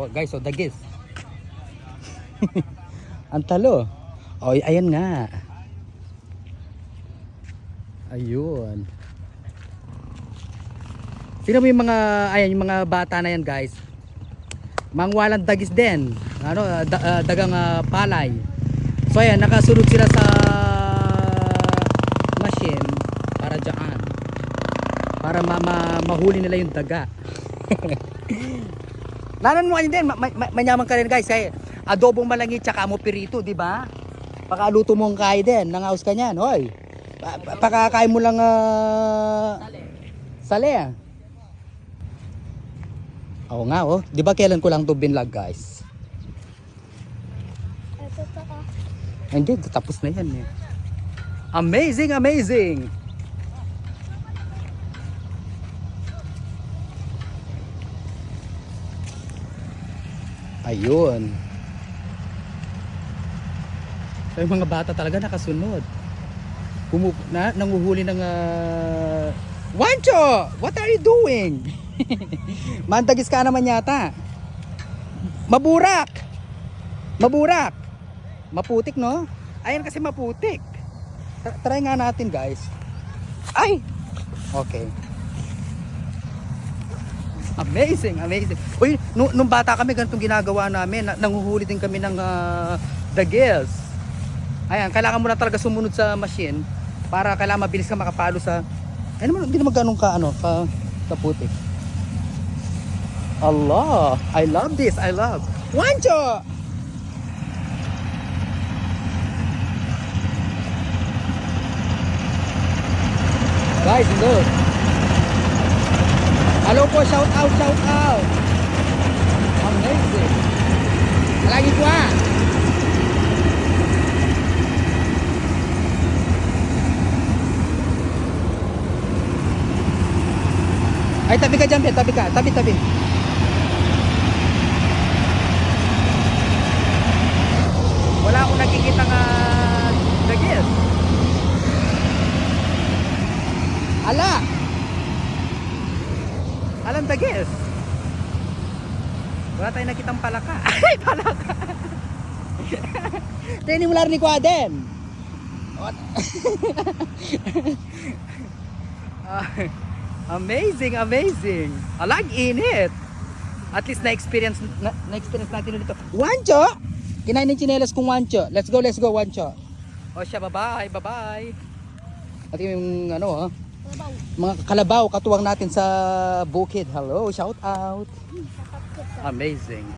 Oh, guys, so dagis. Ang talo. Oh, ayan nga. Ayun. Sino mo yung mga, ayan, yung mga bata na yan, guys. Mangwalang dagis din. Ano, dagang palay. So ayan, nakasunod sila sa machine para dyan. Para mahuli nila yung daga. Nanan mo din, manyaman ka rin, guys. Kaya adobong malangit tsaka mo pirito, di ba? Pakaluto mo ang kaya din, nangaus ka niyan, hoy. Pakakain mo lang sale. Oo nga, oh. Di ba kailan ko lang to binlog, guys? Hindi, tapos na yan eh. Amazing, amazing. Ayun. So, yung mga bata talaga nakasunod. Nanguhuli ng Wancho! What are you doing? Mandagis ka naman yata. Maburak! Maburak! Maputik, no? Ayan kasi maputik. Try nga natin, guys. Ay! Okay. Amazing, amazing. Uy, nung bata kami, ganitong ginagawa namin. Nanguhuli din kami ng dagis. Ayan, kailangan mo na talaga sumunod sa machine para kailangan mabilis ka makapalo sa... Ay naman, hindi naman ganun ka, kaputik. Allah, I love this, I love. Wancho! Guys, look. Hello po, shout out, shout out. Amazing. Lagi ko ah. Ay, tabi ka dyan, tabi ka, tabi. Wala akong nakikita nga dagis. Ala! Alam dagis. Wala tayong nakitang palaka. Ay, palaka. Tini mo lang ni Kwaden. Amazing, amazing. Alag init. At least na-experience natin dito. Wancho! Kinain ng chinelas kong Wancho. Let's go, Wancho. O siya, bye-bye, bye-bye. At yung mga kalabaw katuwang natin sa bukid. Hello, shout out. Amazing.